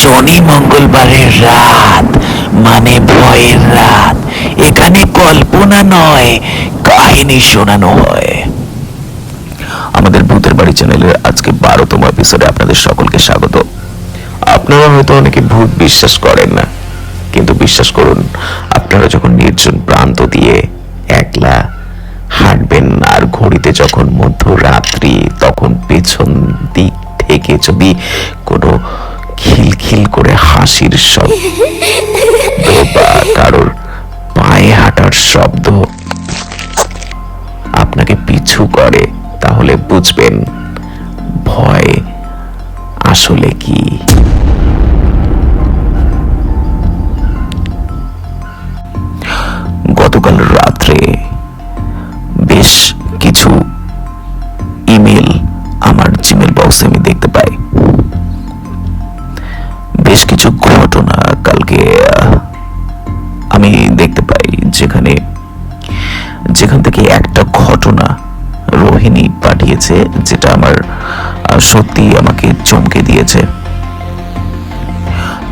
শনি মঙ্গলবারের রাত মানে ভয়ের রাত। এখানে কল্পনা নয়, কাহিনী শোনানো হয়। আমাদের ভূতের বাড়ি চ্যানেলের আজকে 12তম এপিসোডে আপনাদের সকলকে স্বাগত। আপনারা হয়তো অনেকে ভূত বিশ্বাস করেন না, কিন্তু বিশ্বাস করুন, আপনারা যখন নির্জন প্রান্ত দিয়ে একলা হাঁটবেন আর ঘড়িতে যখন মধ্যরাত্রি, তখন পেছন দিক থেকে যদি কোনো খিলখিল করে হাসির শব্দ বা কারোর পায়ে হাঁটার শব্দ আপনাকে পিছু করে, তাহলে বুঝবেন ভয় আসলে কি। গতকাল রাত্রে বেশ কিছু ইমেল আমার জিমেল বক্সে আমি দেখতে পাই। বেশ কিছু ঘটনা কালকে আমি দেখতে পাই, যেখান থেকে একটা ঘটনা রোহিণী পাঠিয়েছে, যেটা আমার সত্যি আমাকে চমকে দিয়েছে।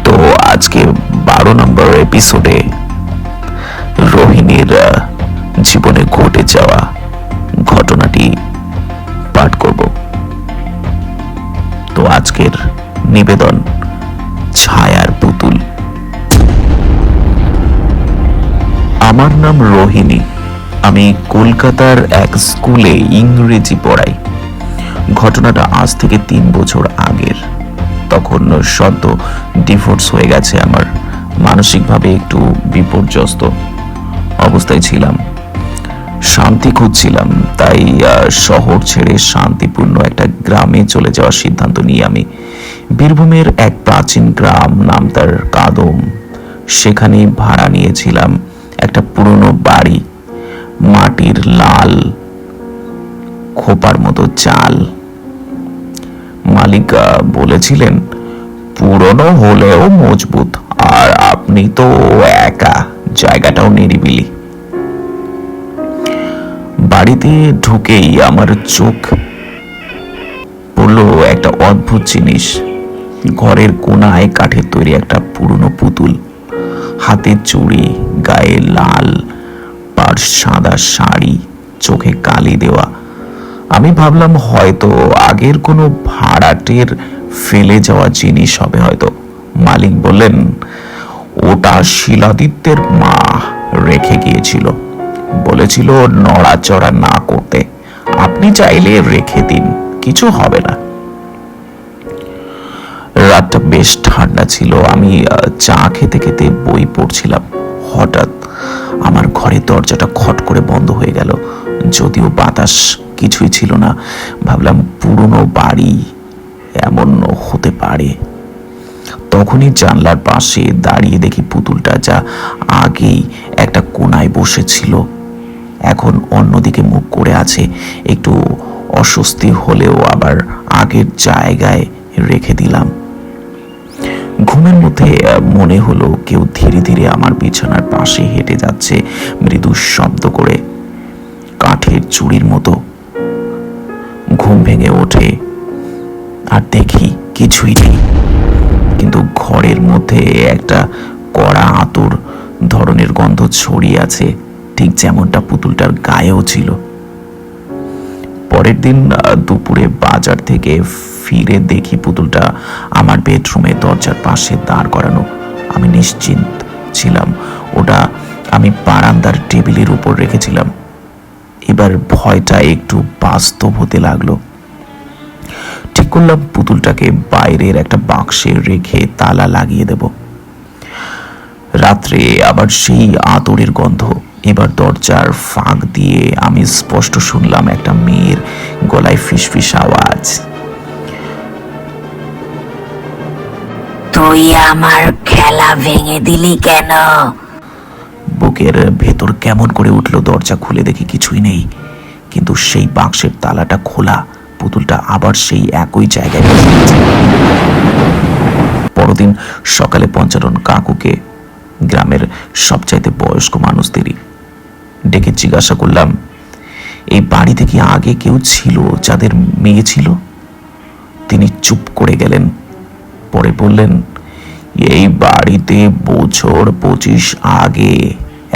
তো আজকে 12 নম্বর এপিসোডে রোহিণীর জীবনে ঘটে যাওয়া ঘটনাটি পাঠ করব। তো আজকের নিবেদন, ছায়ার পুতুল। আমার নাম রোহিণী। আমি কলকাতার এক স্কুলে ইংরেজি পড়াই। ঘটনাটা আজ থেকে 3 বছর আগের। তখন সদ্য ডিভোর্স হয়ে গেছে আমার। মানসিকভাবে একটু বিপর্যস্ত অবস্থায় ছিলাম, শান্তি খুঁজছিলাম। তাই শহর ছেড়ে শান্তিপূর্ণ একটা গ্রামে চলে যাওয়ার সিদ্ধান্ত নিই আমি। বীরভূমের এক প্রাচীন গ্রাম, নাম তার কাদম। সেখানে ভাড়া নিয়েছিলাম একটা পুরনো বাড়ি, মাটির লাল খোপার মতো চাল। মালিক বলেছিলেন, পুরনো হলেও মজবুত, আর আপনি তো একা, জায়গাটাও নিরিবিলি। বাড়িতে ঢুকেই আমার চোখ পড়লো একটা অদ্ভুত জিনিস। ঘরের কোনায় কাঠের তৈরি একটা পুরনো পুতুল, হাতে চুড়ি, গায়ে লাল পাড় সাদা শাড়ি, চোখে কালি দেওয়া। আমি ভাবলাম হয়তো আগের কোনো ভাড়াটের ফেলে যাওয়া জিনিস হবে হয়তো। মালিক বললেন, ওটা শিলাদিত্যের মা রেখে গিয়েছিল, বলেছিল নড়াচড়া না করতে। আপনি চাইলে রেখে দিন, কিছু হবে না। রাতটা বেশ ঠান্ডা ছিল। আমি চা খেতে খেতে বই পড়ছিলাম। হঠাৎ আমার ঘরের দরজাটা খট করে বন্ধ হয়ে গেল। যদিও বাতাস কিছুই ছিল না। ভাবলাম পুরনো বাড়ি, এমন হতে পারে। তখনই জানলার পাশে দাঁড়িয়ে দেখি পুতুলটা, যা আগেই একটা কোনায় বসেছিল, এখন অন্যদিকে মুখ করে আছে। একটু অস্বস্তি হলেও আবার আগের জায়গায় রেখে দিলাম। ঘুমের মধ্যে মনে হলো কেউ ধীরে ধীরে আমার বিছানার পাশে হেঁটে যাচ্ছে, মৃদু শব্দ করে, কাঠের চুড়ির মতো। ঘুম ভেঙে ওঠে আর দেখি কিছুই নেই, কিন্তু ঘরের মধ্যে একটা কড়া আতর ধরনের গন্ধ ছড়িয়ে আছে, ঠিক যেমনটা পুতুলটার গায়েও ছিল। পরের দিন দুপুরে বাজার থেকে ফিরে দেখি পুতুলটা আমার বেডরুমে দরজার পাশে দাঁড় করানো। আমি নিশ্চিন্ত ছিলাম ওটা আমি বারান্দার টেবিলের উপর রেখেছিলাম। এবার ভয়টা একটু বাস্তব হতে লাগলো। ঠিক করলাম পুতুলটাকে বাইরের একটা বাক্সে রেখে তালা লাগিয়ে দেব। রাত্রে আবার সেই আতরের গন্ধ। এবার দরজার ফাঁক দিয়ে আমি স্পষ্ট শুনলাম একটা মেয়ের গলায় ফিসফিস আওয়াজ, তুই আমার খেলা ভেঙে দিলি কেন? বুকের ভেতর কেমন করে উঠলো। দরজা খুলে দেখি কিছুই নেই, কিন্তু সেই বাক্সের তালাটা খোলা। পুতুলটা আবার সেই একই জায়গায় বসে আছে। পরদিন সকালে পঞ্চানন কাকুকে, গ্রামের সবচাইতে বয়স্ক মানুষদেরই, ডেকে জিজ্ঞাসা করলাম, এই বাড়িতে কি আগে কেউ ছিল যাদের মেয়ে ছিল? তিনি চুপ করে গেলেন। পরে বললেন, এই বাড়িতে বছর 25 আগে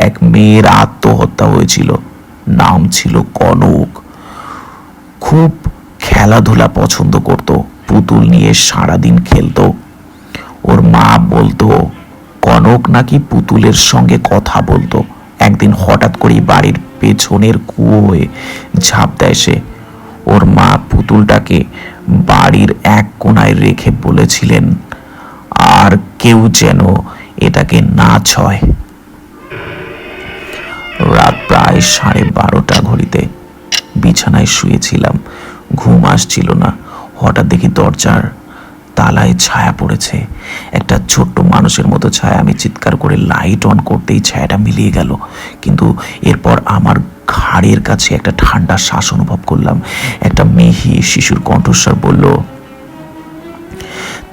এক মেয়ের আত্মহত্যা হয়েছিল। নাম ছিল কনক। খুব খেলাধুলা পছন্দ করত, পুতুল নিয়ে সারাদিন খেলতো। ওর মা বলতো কনক নাকি পুতুলের সঙ্গে কথা বলতো। একদিন হঠাৎ করেই বাড়ির পেছনের কুয়োয় ঝাঁপ দেয় সে। ওর মা পুতুলটাকে বাড়ির এক কোণায় রেখে বলেছিলেন আর কেউ যেন এটাকে না ছয়। রাত প্রায় 12:30 ঘড়িতে বিছানায় শুয়েছিলাম, ঘুম আসছিল না। হঠাৎ দেখি দরজার তালায় ছায়া পড়েছে, একটা ছোট্ট মানুষের মতো ছায়া। আমি চিৎকার করে লাইট অন করতেই ছায়াটা মিলিয়ে গেল, কিন্তু এরপর আমার ঘাড়ের কাছে একটা ঠান্ডা শ্বাস অনুভব করলাম। একটা মিহি শিশুর কণ্ঠস্বর বলল,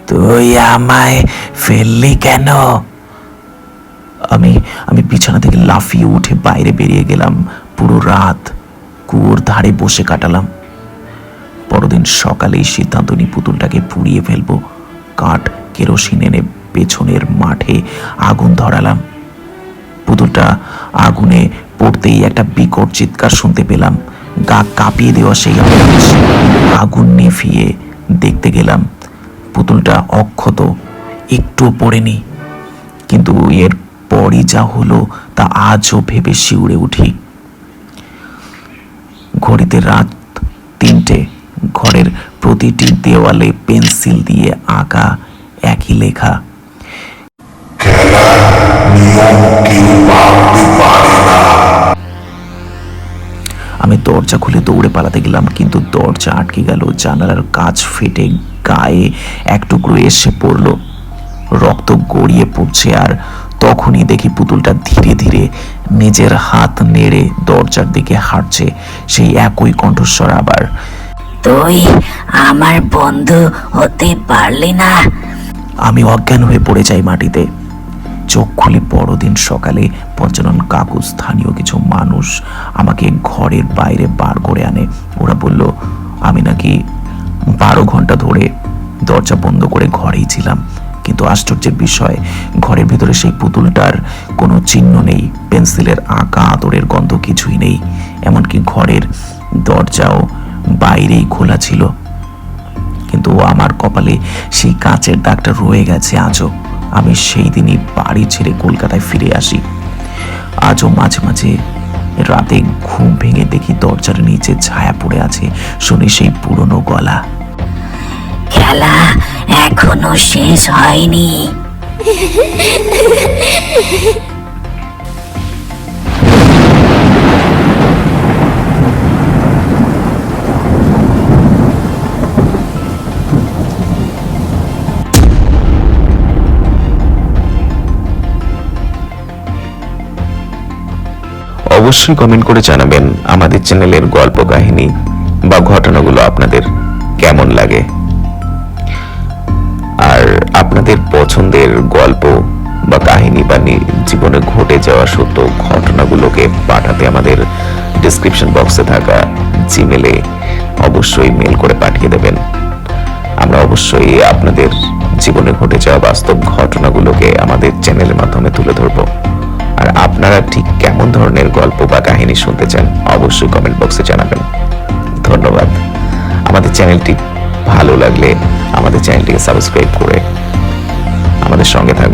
তুই আমায় ফেললি কেন? আমি আমি বিছানা থেকে লাফিয়ে উঠে বাইরে বেরিয়ে গেলাম। পুরো রাত কুয়োর ধারে বসে কাটালাম। পরদিন সকালেই সিদ্ধান্ত নিই পুতুলটাকে পুড়িয়ে ফেলবো। কাঠ কেরোসিন এনে পেছনের মাঠে আগুন ধরালাম। পুতুলটা আগুনে পড়তেই একটা বিকট চিৎকার শুনতে পেলাম। গা কাঁপিয়ে দেওয়া সেই আওয়াজ। আগুন নিভিয়ে দেখতে গেলাম পুতুলটা অক্ষত, একটু পড়েনি। কিন্তু এর পরই যা হলো তা আজও ভেবে শিউরে উঠি। ঘড়িতে রাত 3টে। ঘরের প্রতিটি দেওয়ালে পেন্সিল দিয়ে আঁকা একই লেখা, আমি দরজা খুলে দৌড়ে পালাতে গেলাম, কিন্তু দরজা আটকে গেল। জানালার কাঁচ ফেটে গায়ে এক টুকরো এসে পড়ল। রক্ত গড়িয়ে পড়ছে, আর তখনই দেখি পুতুলটা ধীরে ধীরে নিজের হাত নেড়ে দরজার দিকে হাঁটছে। সেই একই কণ্ঠস্বর আবার, তুই আমার বন্ধু হতে পারলি না। আমি অজ্ঞান হয়ে পড়ে যাই মাটিতে। চোখ খুলে পরদিন সকালে পঞ্চানন কাকু, স্থানীয় কিছু মানুষ আমাকে ঘরের বাইরে বার করে আনে। ওরা বলল আমি নাকি 12 ঘন্টা ধরে দরজা বন্ধ করে ঘরেই ছিলাম, কিন্তু আশ্চর্যের বিষয় ঘরের ভিতরে সেই পুতুলটার কোনো চিহ্ন নেই। পেন্সিলের আঁকা আতরের গন্ধ কিছুই নেই। এমনকি ঘরের দরজাও বাইরেই খোলা ছিল, কিন্তু আমার কপালে সেই কাঁচের দাগটা রয়ে গেছে আজও। আমি সেই দিনই বাড়ি ছেড়ে কলকাতায় ফিরে আসি। আজও মাঝে মাঝে রাতে ঘুম ভেঙে দেখি দরজার নিচে ছায়া পড়ে আছে, শুনি সেই পুরনো গলা, খেলা এখনো শেষ হয়নি। অবশ্যই কমেন্ট করে জানাবেন আমাদের চ্যানেলের গল্প কাহিনী বা ঘটনাগুলো আপনাদের কেমন লাগে। আর আপনাদের পছন্দের গল্প বা কাহিনী বা জীবনে ঘটে যাওয়া সত্য ঘটনাগুলোকে পাঠাতে আমাদের ডেসক্রিপশন বক্সে থাকা জিমেলে অবশ্যই মেল করে পাঠিয়ে দেবেন। আমরা অবশ্যই আপনাদের জীবনে ঘটে যাওয়া বাস্তব ঘটনাগুলোকে আমাদের চ্যানেলের মাধ্যমে তুলে ধরব। আর আপনারা ঠিক কেমন ধরনের গল্প বা কাহিনী শুনতে চান অবশ্যই কমেন্ট বক্সে জানাবেন। ধন্যবাদ। আমাদের চ্যানেলটি ভালো লাগলে আমাদের চ্যানেলটিকে সাবস্ক্রাইব করে আমাদের সঙ্গে থাকবেন।